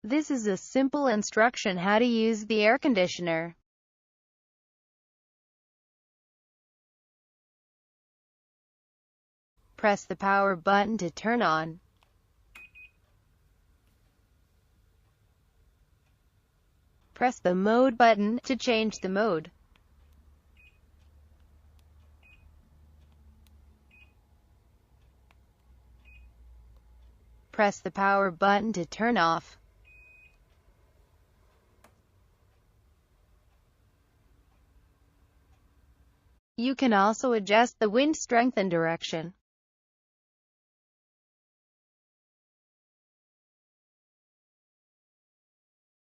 This is a simple instruction how to use the air conditioner. Press the power button to turn on. Press the mode button to change the mode. Press the power button to turn off. You can also adjust the wind strength and direction.